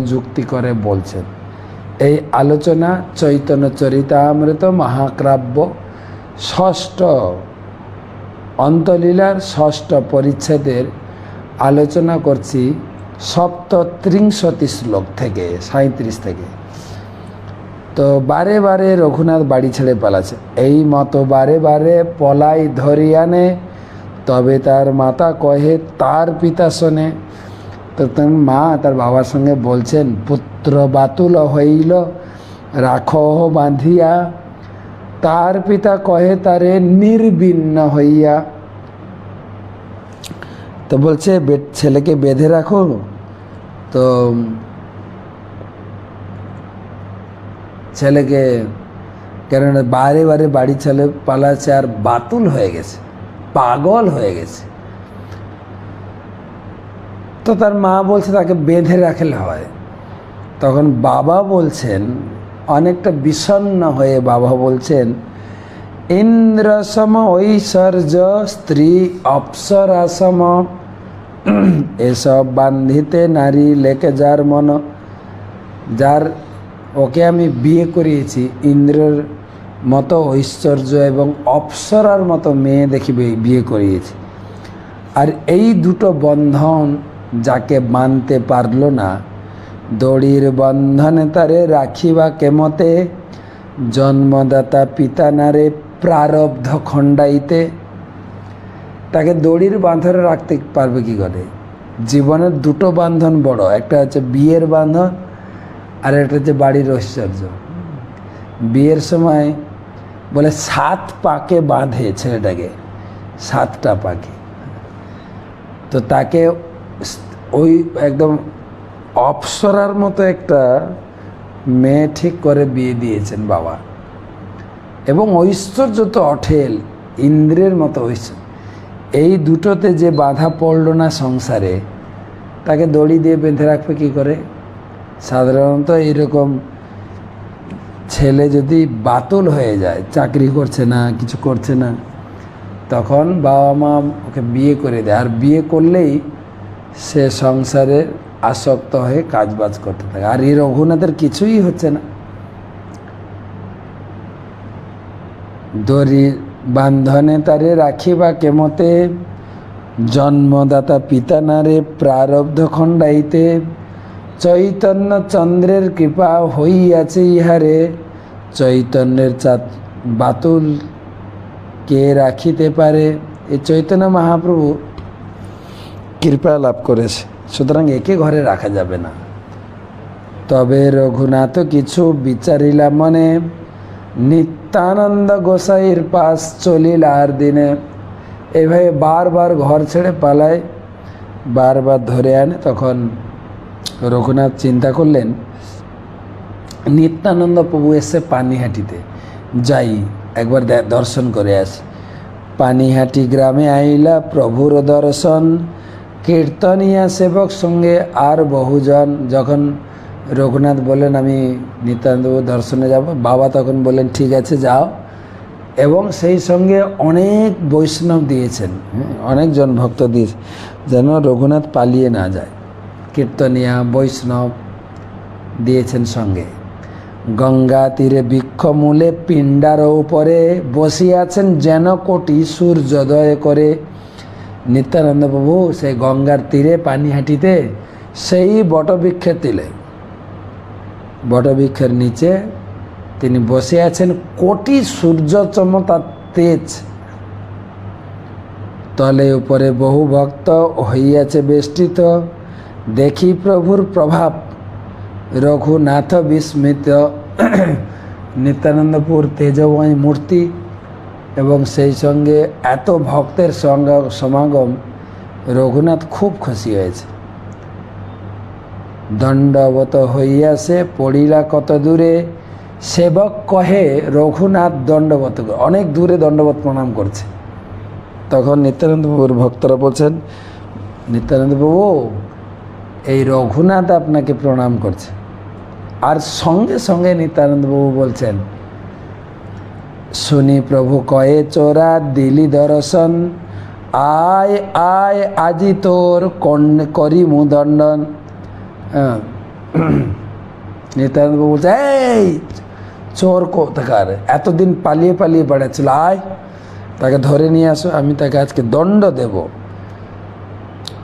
যুক্তি করে বলছেন। এই আলোচনা চৈতন্য চরিতামৃত মহাকাব্য ষষ্ঠ অন্তলীলার ষষ্ঠ পরিচ্ছেদের আলোচনা করছি 37 শ্লোক থেকে 37 থেকে। তো বারে বারে রঘুনাথ বাড়ি ছেড়ে পালাচ্ছে। এই মতো বারে বারে পলাই ধরিয়ানে, তবে তার মাতা কহে তার পিতা শোনে। তো তার মা তার বাবার সঙ্গে বলছেন, পুত্র বাতুল হইল রাখো বাঁধিয়া, তার পিতা কহে তারে নির্বিন্ন হইয়া। তো বলছে ছেলেকে বেঁধে রাখো। তো ছেলেকে কেননা বারে বারে বাড়ি ছেলে পালাচ্ছে আর বাতুল হয়ে গেছে, পাগল হয়ে গেছে। তো তার মা বলছে তাকে বেঁধে রাখলে হয়। তখন বাবা বলছেন, অনেকটা বিষণ্ণ হয়ে বাবা বলছেন, ইন্দ্রসম ঐশ্বর্য স্ত্রী অপ্সরাসম, এসব বান্ধিতে নারী লেকে যার মন। যার ওকে আমি বিয়ে করিয়েছি, ইন্দ্রের মতো ঐশ্বর্য এবং অপ্সরার মতো মেয়ে দেখি বিয়ে করিয়েছি। আর এই দুটো বন্ধন যাকে মানতে পারল না, দড়ির বন্ধনে তারে রাখিবা কেমতে, জন্মদাতা পিতা নারে প্রারব্ধ খণ্ডাইতে। তাকে দড়ির বাঁধনে রাখতে পারবে কি করে? জীবনের দুটো বাঁধন বড়, একটা হচ্ছে বিয়ের বাঁধন আর একটা হচ্ছে বাড়ির ঐশ্বর্য। বিয়ের সময় বলে 7 পাকে বাঁধে ছেলেটাকে, 7টা পাকে। তো তাকে ওই একদম অপ্সরার মতো একটা মেয়ে ঠিক করে বিয়ে দিয়েছেন বাবা। এবং ঐশ্বর্য তো অঠেল, ইন্দ্রের মতো ঐশ্বর্য। এই দুটোতে যে বাধা পড়ল না সংসারে, তাকে দড়ি দিয়ে বেঁধে রাখবে কী করে? সাধারণত এইরকম ছেলে যদি বাতুল হয়ে যায়, চাকরি করছে না, কিছু করছে না, তখন বাবা মা ওকে বিয়ে করে দেয়। আর বিয়ে করলেই সে সংসারে আসক্ত হয়ে কাজবাজ করতে থাকে। আর এই রঘুনাথের কিছুই হচ্ছে না। দড়ি বান্ধনে তারে রাখিবা কেমতে, জন্মদাতা পিতা নারে প্রারব্ধ খণ্ডাইতে। চৈতন্য চন্দ্রের কৃপা হইয়াছে ইহারে, চৈতন্যের বাতুল কে রাখিতে পারে। এই চৈতন্য মহাপ্রভু কৃপা লাভ করেছে, সুতরাং একে ঘরে রাখা যাবে না। তবে রঘুনাথ কিছু বিচারিলা মনে, নিত্যানন্দ গোসাইর পাশ চলিল আর দিনে। এইভাবে বারবার ঘর ছেড়ে পালায়, বারবার ধরে আনে। তখন রঘুনাথ চিন্তা করলেন, নিত্যানন্দ প্রভু এসে পানিহাটিতে, যাই একবার দর্শন করে আসি। পানিহাটি গ্রামে আইলা প্রভুর দর্শন, কীর্তনিয়া সেবক সঙ্গে আর বহুজন। যখন রঘুনাথ বললেন আমি নিত্যানন্দ দর্শনে যাব, বাবা তখন বললেন ঠিক আছে যাও। এবং সেই সঙ্গে অনেক বৈষ্ণব দিয়েছেন, অনেকজন ভক্ত দিয়েছে, যেন রঘুনাথ পালিয়ে না যায়। কীর্তনিয়া বৈষ্ণব দিয়েছেন সঙ্গে। গঙ্গা তীরে বৃক্ষমূলে পিণ্ডার উপরে বসিয়াছেন যেন কোটি সূর্যোদয় করে। নিত্যানন্দ প্রভু সেই গঙ্গার তীরে পানিহাটিতে সেই বটবৃক্ষের তিলে, বটবৃক্ষের নিচে তিনি বসে আছেন। কোটি সূর্য চমৎকার তেজ, তলে উপরে বহু ভক্ত হইয়াছে বেষ্টিত। দেখি প্রভুর প্রভাব রঘুনাথ বিস্মিত। নিত্যানন্দপুর তেজময় মূর্তি এবং সেই সঙ্গে এত ভক্তের সমাগম, রঘুনাথ খুব খুশি হয়েছে। দণ্ডবত হইয়াছে পড়িলা কত দূরে, সেবক কহে রঘুনাথ দণ্ডবত। অনেক দূরে দণ্ডবত প্রণাম করছে। তখন নিত্যানন্দ প্রভুর ভক্তরা বলছেন, নিত্যানন্দ প্রভু এই রঘুনাথ আপনাকে প্রণাম করছে। আর সঙ্গে সঙ্গে নিত্যানন্দ প্রভু বলছেন, শুনি প্রভু কয়ে চোরা দিলি দর্শন, আয় আয় আজি তোর করিমু দণ্ডন। নিত্যানন্দ প্রভু বলছে, এই চোর কোথাকার, এতদিন পালিয়ে পালিয়ে বেড়াচ্ছিল, আয় তাকে ধরে নিয়ে আসো, আমি তাকে আজকে দণ্ড দেব।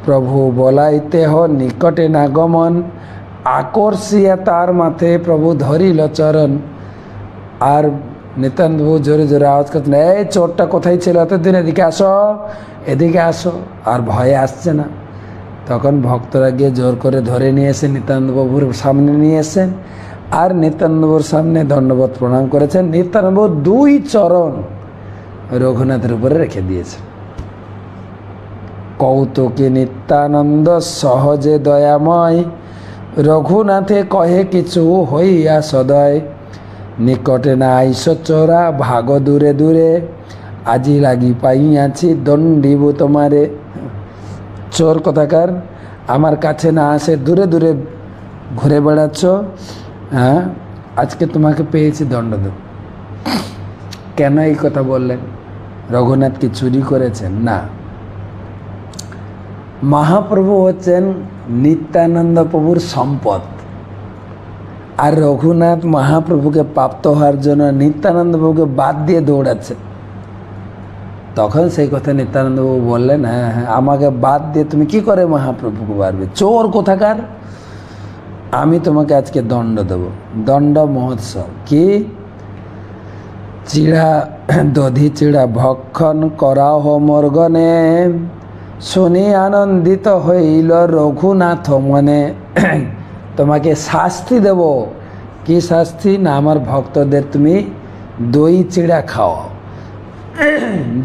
প্রভু বলাইতে হ নিকটে নাগমন, আকর্ষিয়া তার মাথে প্রভু ধরিল চরণ। আর নিত্যানন্দ প্রভু জোরে জোরে আওয়াজ করছেন, এই চোরটা কোথায় ছিল এতদিন, এদিকে আসো, এদিকে আসো। আর ভয়ে আসছে না। তখন ভক্তরা গিয়ে জোর করে ধরে নিয়ে এসে নিত্যানন্দ প্রভুর সামনে নিয়ে এসেন, আর নিত্যানন্দ প্রভুর সামনে দণ্ডবোধ প্রণাম করেছেন। নিত্যানন্দ প্রভু 2 চরণ রঘুনাথের উপরে রেখে দিয়েছেন। কৌতুকে নিত্যানন্দ সহজে দয়াময়, রঘুনাথে কহে কিছু হইয়া সদয়। নিকটে না আইস চোরা, ভাগ দূরে দূরে, আজি লাগি পাইয়াছি দণ্ডিব তোমারে। চোর কথাকার, আমার কাছে না আসে, দূরে দূরে ঘুরে বেড়াচ্ছ, হ্যাঁ, আজকে তোমাকে পেয়েছি, দণ্ড দেব। কেন এই কথা বললেন? রঘুনাথ কি চুরি করেছেন? না, মহাপ্রভু হচ্ছেন নিত্যানন্দ প্রভুর সম্পদ, আর রঘুনাথ মহাপ্রভুকে প্রাপ্ত হওয়ার জন্য নিত্যানন্দ প্রভুকে বাদ দিয়ে দৌড়াচ্ছে। তখন সেই কথা নিত্যানন্দ প্রভু বললেন, হ্যাঁ হ্যাঁ, আমাকে বাদ দিয়ে তুমি কি করে মহাপ্রভুকে পারবে? চোর কোথাকার, আমি তোমাকে আজকে দণ্ড দেব। দণ্ড মহোৎসব কি? চিড়া দধি চিড়া ভক্ষণ করাও মর্গনে, শুনি আনন্দিত হইল রঘুনাথ মনে। তোমাকে শাস্তি দেব। কি শাস্তি? না, আমার ভক্তদের তুমি দই চিড়া খাও,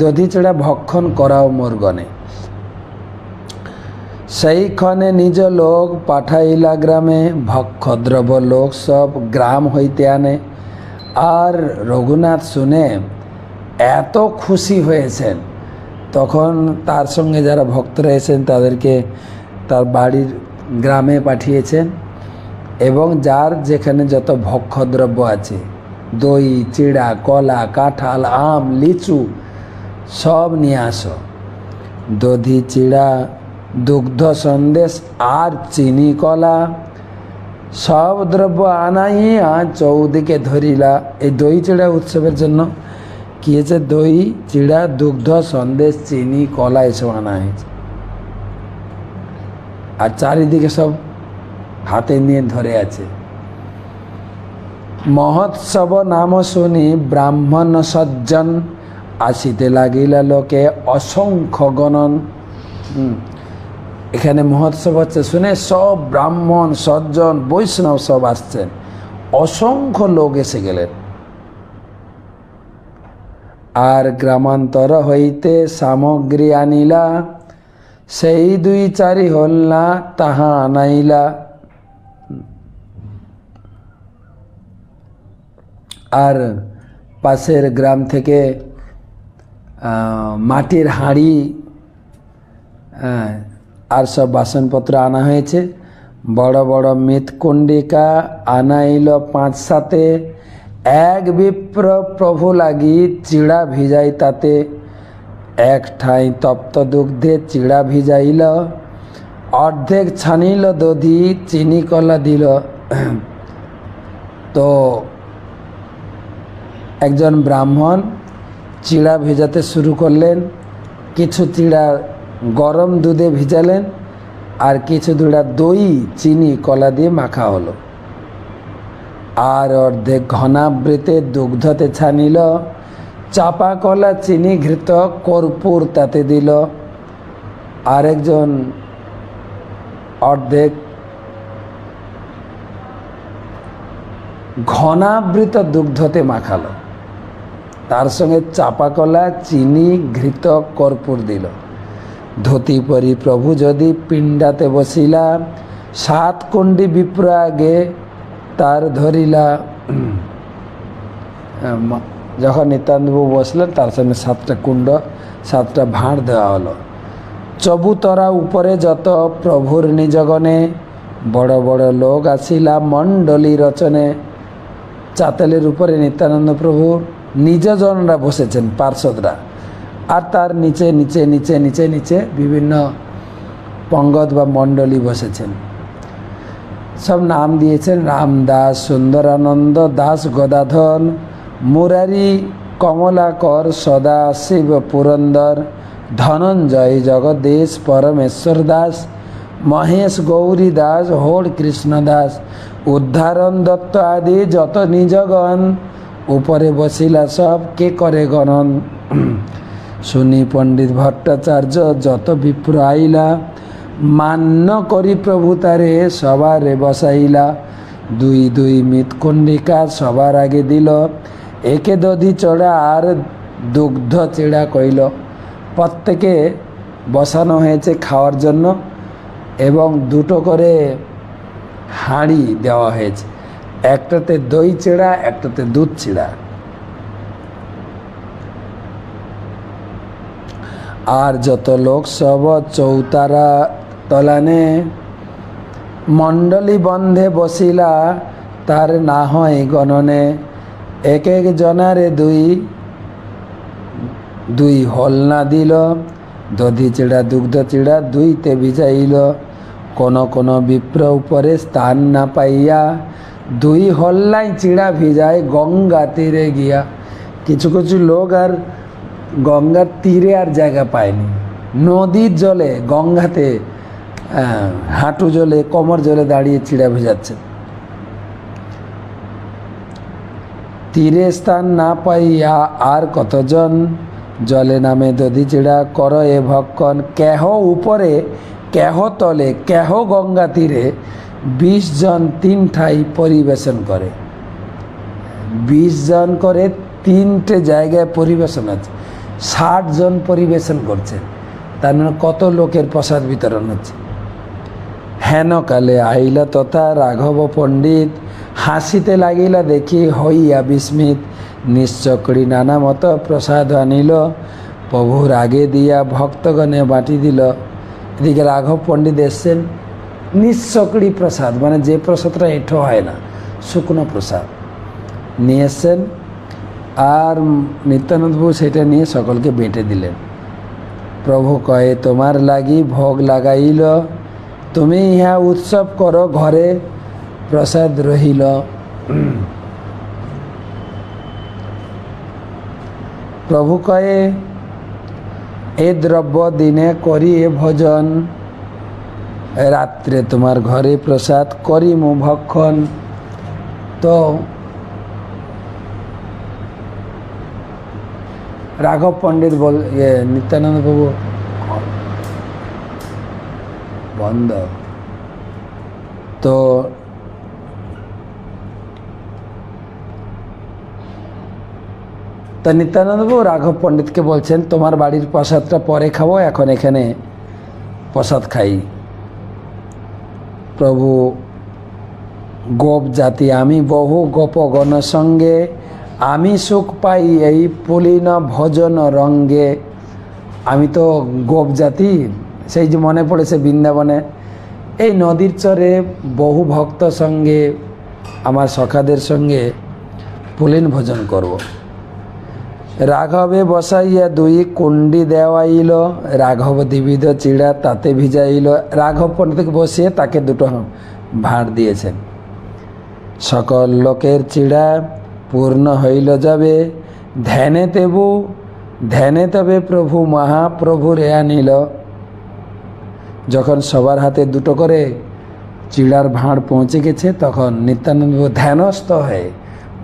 দধি চিড়া ভক্ষণ করাও মর্গনে। সেইক্ষণে নিজ লোক পাঠাইলা গ্রামে, ভক্ষদ্রব্য লোক সব গ্রাম হইতে আনে। আর রঘুনাথ শুনে এত খুশি হয়েছেন, তখন তার সঙ্গে যারা ভক্তরা এসেছেন তাদেরকে তার বাড়ির গ্রামে পাঠিয়েছেন, এবং যার যেখানে যত ভক্ষদ্রব্য আছে, দই চিড়া কলা কাঁঠাল আম লিচু সব নিয়ে আসো। দধি চিড়া দুগ্ধ সন্দেশ আর চিনি কলা সব দ্রব্য আনাইয়া চৌদিকে ধরিলা। এই দই চিড়া উৎসবের জন্য কি হয়েছে? দই চিড়া দুগ্ধ সন্দেশ চিনি কলা এসব আনা হয়েছে, আর চারিদিকে সব হাতে নিয়ে ধরে আছে। মহোৎসব নাম শুনি ব্রাহ্মণ সজ্জন, আসিতে লাগিলা লোকে অসংখ্য গণন। এখানে মহোৎসব হচ্ছে শুনে সব ব্রাহ্মণ সজ্জন বৈষ্ণব সব আসছেন, অসংখ্য লোক এসে গেলেন। আর গ্রামান্তর হইতে সামগ্রী আনিলা, সেই 2-4 হল্লা তাহা আনাইলা। আর পাশের গ্রাম থেকে মাটির হাঁড়ি আর সব বাসনপত্র আনা হয়েছে। বড় বড় মৃৎকুণ্ডিকা আনাইল 5-7, এক বিপ্র প্রভু লাগি চিড়া ভিজাই তাতে। এক ঠাঁই তপ্ত দুগ্ধে চিড়া ভিজাইল, অর্ধেক ছানিল দধি চিনি কলা দিল। তো একজন ব্রাহ্মণ চিড়া ভেজাতে শুরু করলেন। কিছু চিড়া গরম দুধে ভিজালেন, আর কিছু চিড়া দই চিনি কলা দিয়ে মাখা হলো। আর অর্ধেক ঘনাবৃতে দুগ্ধতে ছানিল, চাপা কলা চিনি ঘৃত কর্পূর তাতে দিল। আরেকজন অর্ধেক ঘনাবৃত দুগ্ধতে মাখালো, তার সঙ্গে চাপা কলা চিনি ঘৃত কর্পূর দিল। ধুতি পরি প্রভু যদি পিণ্ডাতে বসিলা, 7 কুণ্ডি বিপ্র আগে তার ধরিলা। যখন নিত্যানন্দবাবু বসলেন, তার সামনে 7টা কুণ্ড 7টা ভাঁড় দেওয়া হলো। চবুতরা উপরে যত প্রভুর নিজগণে, বড় বড় লোক আসিলা মণ্ডলী রচনে। চাতালের উপরে নিত্যানন্দ প্রভু নিজজনরা বসেছেন, পার্ষদরা, আর তার নিচে নিচে নিচে নিচে নিচে বিভিন্ন পঙ্গদ বা মণ্ডলী বসেছেন। সব নাম দিয়েছেন রামদাস, সুন্দরানন্দ দাস, গদাধর, মুরারি, কমলাকর, সদাশিব পুরন্দর, ধনঞ্জয়, জগদীশ, পরমেশ্বর দাস, মহেশ, গৌরী দাস, হোড় কৃষ্ণ দাস, উদ্ধারণ দত্ত আদি যত নিজগণ, উপরে বসিলা সব কে করে গণন। শুনি পণ্ডিত ভট্টাচার্য যত বিপ্র আইলা, মান্য করি প্রভু তারে সবারে বসাইলা। দুই দুই মিতকুণ্ডিকা সবার আগে দিল, একে দধি চড়া আর দুগ্ধ চিড়া কইল। প্রত্যেকে বসানো হয়েছে খাওয়ার জন্য এবং দুটো করে হাঁড়ি দেওয়া হয়েছে, একটাতে দই চিড়া, একটাতে দুধ চিড়া। আর যত লোক সব চৌতারা তলানে, মণ্ডলী বন্ধে বসিলা তার না হয় গণনে। এক এক জনারে দুই দুই হলনা দিল, দধি চিড়া দুগ্ধ চিড়া দুইতে ভিজাইল। কোন কোন বিপ্র উপরে স্থান না পাইয়া, দুই হল্লাই চিড়া ভিজায় গঙ্গা তীরে গিয়া। কিছু কিছু লোক আর গঙ্গার তীরে আর জায়গা পায়নি, নদীর জলে, গঙ্গাতে হাঁটু জলে, কোমর জলে দাঁড়িয়ে চিড়া ভেজাচ্ছে। তীরে স্থান না পাইয়া আর কতজন, জলে নামে দধি চিড়া কর এ ভক্ষণ। কেহ উপরে, কেহ তলে, কেহ গঙ্গা তীরে, 20 জন 3 ঠাই পরিবেশন করে। 20 জন করে 3টে জায়গায় পরিবেশন আছে, 60 জন পরিবেশন করছে। তার মানে কত লোকের প্রসাদ বিতরণ হচ্ছে। হেন কালে আইলা তথা রাঘব পণ্ডিত, হাসিতে লাগিলা দেখি হইয়া বিস্মিত। নিশ্চকড়ি নানা মতো প্রসাদ আনিল, প্রভুর আগে দিয়া ভক্তগণে বাটি দিল। এদিকে রাঘব পণ্ডিত এসছেন, নিশ্চকড়ি প্রসাদ মানে যে প্রসাদটা এঁঠো হয় না, শুকনো প্রসাদ নিয়ে এসছেন। আর নিত্যানন্দ প্রভু সেটা নিয়ে সকলকে বেঁটে দিলেন। প্রভু কয়ে তোমার লাগি ভোগ লাগাইল, তুমি ইহা উৎসব করো ঘরে প্রসাদ রহিল। প্রভু কয়ে এ দ্রব্য দিনে করি এ ভোজন, রাত্রে তোমার ঘরে প্রসাদ করিমু ভক্ষণ। তো রাঘব পণ্ডিত নিত্যানন্দ প্রভু বন্ধ। তো নিত্যানন্দ প্রভু রাঘব পণ্ডিতকে বলছেন, তোমার বাড়ির প্রসাদটা পরে খাবো, এখন এখানে প্রসাদ খাই। প্রভু গোপ জাতি আমি বহু গোপগণ সঙ্গে, আমি সুখ পাই এই পুলিন ভোজন রঙ্গে। আমি তো গোপ জাতি, সেই যে মনে পড়েছে বৃন্দাবনে এই নদীর চরে বহু ভক্ত সঙ্গে, আমার সখাদের সঙ্গে পুলিন ভোজন করব। রাঘবে বসাইয়া দুই কুণ্ডি দেওয়াইল, রাঘব দ্বিবিধ চিড়া তাতে ভিজাইল। রাঘব পণ্ডিতকে বসিয়ে তাকে দুটো ভাঁড় দিয়েছেন। সকল লোকের চিড়া পূর্ণ হইল যাবে, ধ্যানে তবে প্রভু মহাপ্রভু রেয়া নিল। যখন সবার হাতে দুটো করে চিড়ার ভাঁড় পৌঁছে গেছে, তখন নিত্যানন্দ ধ্যানস্থ হয়ে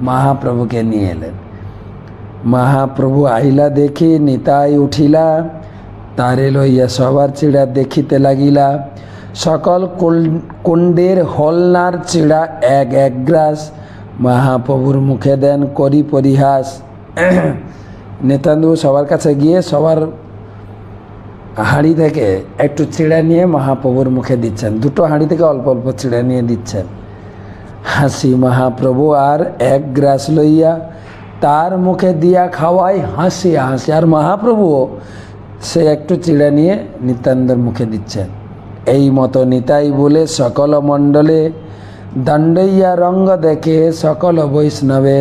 মহাপ্রভুকে নিয়ে এলেন। মহাপ্রভু আইলা দেখি নিতাই উঠিলা, তারে লইয়া সবার চিড়া দেখিতে লাগিলা। সকল কুণ্ডের হলনার চিড়া এক এক গ্রাস, মহাপ্রভুর মুখে দেন করি পরিহাস। নিত্যানন্দ সবার কাছে গিয়ে সবার হাঁড়ি থেকে একটু চিড়া নিয়ে মহাপ্রভুর মুখে দিচ্ছেন, দুটো হাঁড়ি থেকে অল্প অল্প চিড়া নিয়ে দিচ্ছেন। হাসি মহাপ্রভু আর এক গ্রাস লইয়া তার মুখে দিয়া খাওয়াই হাসি হাসি। আর মহাপ্রভুও সে একটু চিড়া নিয়ে নিত্যানন্দের মুখে দিচ্ছেন। এই মতো নিতাই বলে সকল মণ্ডলে, দণ্ডইয়া রঙ্গ দেখে সকল বৈষ্ণবে।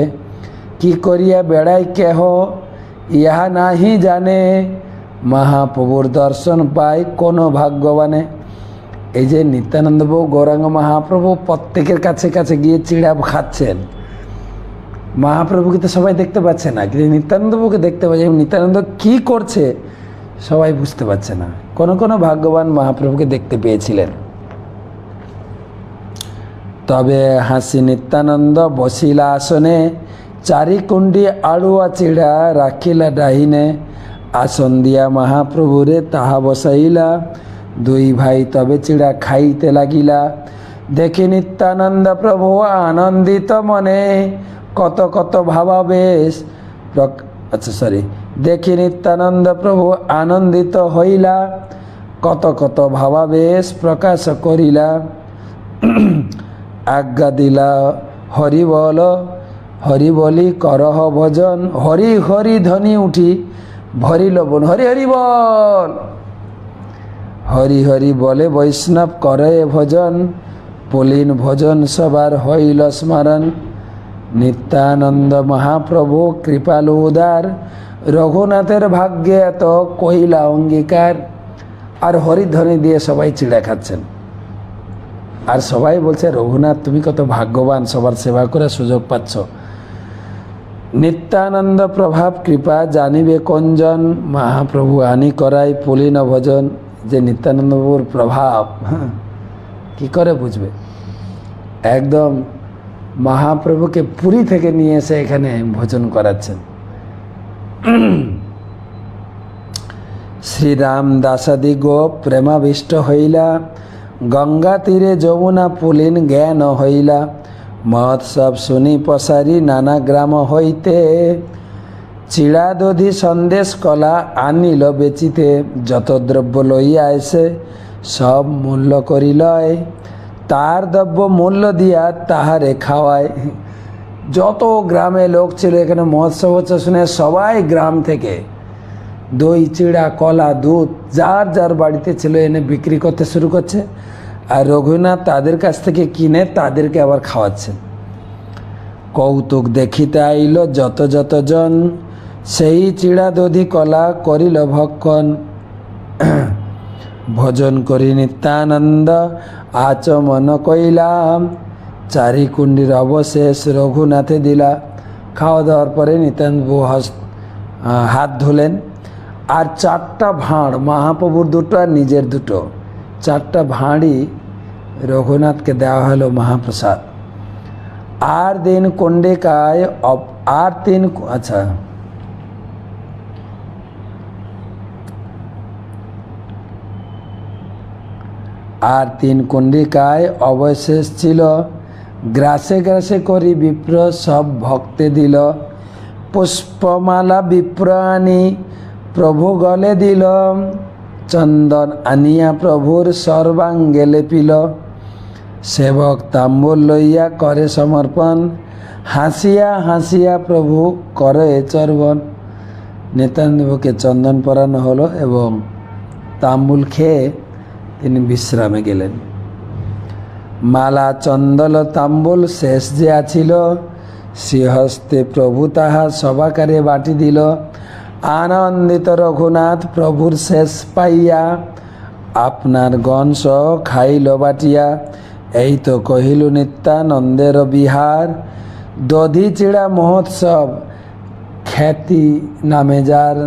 কি করিয়া বেড়াই কেহ ইহা নাহি জানে, মহাপ্রভুর দর্শন পায় কোনো ভাগ্যবানে। এই যে নিত্যানন্দ প্রভু গৌরাঙ্গ মহাপ্রভু প্রত্যেকের কাছে কাছে গিয়ে চিড়া খাচ্ছেন, মহাপ্রভুকে তো সবাই দেখতে পাচ্ছে না, কিন্তু নিত্যানন্দ প্রভুকে দেখতে পাচ্ছে। এবং নিত্যানন্দ কী করছে সবাই বুঝতে পারছে না। কোনো কোনো ভাগ্যবান মহাপ্রভুকে দেখতে পেয়েছিলেন। তবে হাসি নিত্যানন্দ বসিলা আসনে, চারিকুণ্ডি আড়ুয়া চিড়া রাখিলা ডাহিনে, আসন দিয়া মহাপ্রভুরে তাহা বসাইলা, দুই ভাই তবে চিড়া খাইতে লাগিলা। দেখি নিত্যানন্দ প্রভু আনন্দিত মনে, কত কত ভাবাবেশ দেখি নিত্যানন্দ প্রভু আনন্দিত হইলা, কত কত ভাবাবেশ প্রকাশ করিলা। আজ্ঞা দিলা হরি বল, হরি বলি করহ ভজন, হরি হরি ধ্বনি উঠি ভরিল বন, হরি হরি বল। হরি হরি বলে বৈষ্ণব করে ভজন, পুলিন ভজন সবার হইল স্মরণ। নিত্যানন্দ মহাপ্রভু কৃপালু উদার, রঘুনাথের ভাগ্যে এত কইলা অঙ্গীকার। আর হরিধ্বনি দিয়ে সবাই চিড়া খাচ্ছেন, আর সবাই বলছে রঘুনাথ তুমি কত ভাগ্যবান, সবার সেবা করে সুযোগ পাচ্ছ। নিত্যানন্দ প্রভাব কৃপা জানিবে কোনজন, মহাপ্রভু আনি করাই পুলিন ভজন। যে নিত্যানন্দ প্রভুর প্রভাব কি করে বুঝবে? একদম মহাপ্রভুকে পুরী থেকে নিয়ে এসে এখানে ভোজন করাচ্ছেন। শ্রীরাম দাসাদি গোপ প্রেমাবিষ্ট হইলা, গঙ্গা তীরে যমুনা পুলিন জ্ঞান হইলা। মহোৎসব শুনি পসারি নানা গ্রাম হইতে, চিড়া দধি সন্দেশ কলা আনিল বেচিতে। যত দ্রব্য লইয়া এসে সব মূল্য করি লয়, তার দ্রব্য মূল্য দিয়া তাহারে খাওয়ায়। যত গ্রামে লোক ছিল এখানে মহোৎসব হচ্ছে শুনে সবাই গ্রাম থেকে দই চিড়া কলা দুধ যার যার বাড়িতে ছিল এনে বিক্রি করতে শুরু করছে, আর রঘুনাথ তাদের কাছ থেকে কিনে তাদেরকে আবার খাওয়াচ্ছেন। কৌতুক দেখিতে আইল যত যত জন, সেই চিড়া দধি কলা করিল ভক্ষণ। ভোজন করি নিত্যানন্দ আচমন কইলাম, চারিকুণ্ডির অবশেষ রঘুনাথে দিলা। খাওয়া দাওয়ার পরে নিত্যানন্দ হাত ধুলেন, আর 4টা ভাঁড়, মহাপ্রভুর দুটো আর নিজের দুটো, 4টা ভাঁড়ই রঘুনাথকে দেওয়া হলো মহাপ্রসাদ। আর দিন কণ্ডিকায় আর 3 কণ্ডিকায় অবশেষ ছিল, গ্রাসে গ্রাসে করি বিপ্র সব ভক্তে দিল। পুষ্পমালা বিপ্র আনি প্রভু গলে দিল, চন্দন আনিয়া প্রভুর সর্বাঙ্গে লেপিল। সেবক তাম্বুল লইয়া করে সমর্পণ, হাসিয়া হাসিয়া প্রভু করে চর্বণ। নিত্যানন্দকে চন্দন পরানো হলো এবং তাম্বুল খেয়ে তিনি বিশ্রামে গেলেন। মালা চন্দল তাম্বুল শেষ যে আছিল, শ্রীহস্তে প্রভু তাহা সবাকারে বাটি দিল। আনন্দিত রঘুনাথ প্রভুর শেষ পাইয়া, আপনার গণ সহ খাইল বাটিয়া। এই তো কহিল নিত্যানন্দের বিহার, দধি চিড়া মহোৎসব খ্যাতি নামে যার।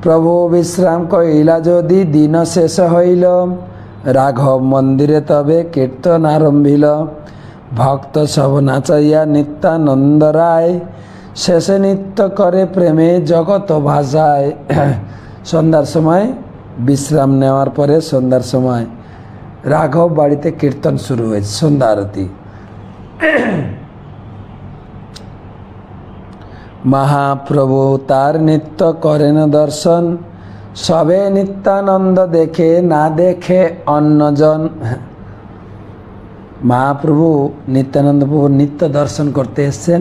প্রভু বিশ্রাম কইলা যদি দিন শেষ হইল, রাঘব মন্দিরে তবে কীর্তন আরম্ভিল। ভক্ত সব নাচাইয়া নিত্যানন্দ রায়, শেষে নৃত্য করে প্রেমে জগত ভাষায়। সন্ধ্যার সময় বিশ্রাম নেওয়ার পরে সন্ধ্যার সময় রাঘব বাড়িতে কীর্তন শুরু হয়েছে, সন্ধ্যা আরতি। মহাপ্রভু তার নিত্য করেন দর্শন, সবে নিত্যানন্দ দেখে না দেখে অন্যজন। মহাপ্রভু নিত্যানন্দ প্রভু নিত্য দর্শন করতে এসছেন,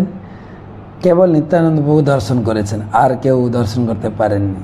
কেবল নিত্যানন্দ প্রভু দর্শন করেছেন, আর কেউ দর্শন করতে পারেননি।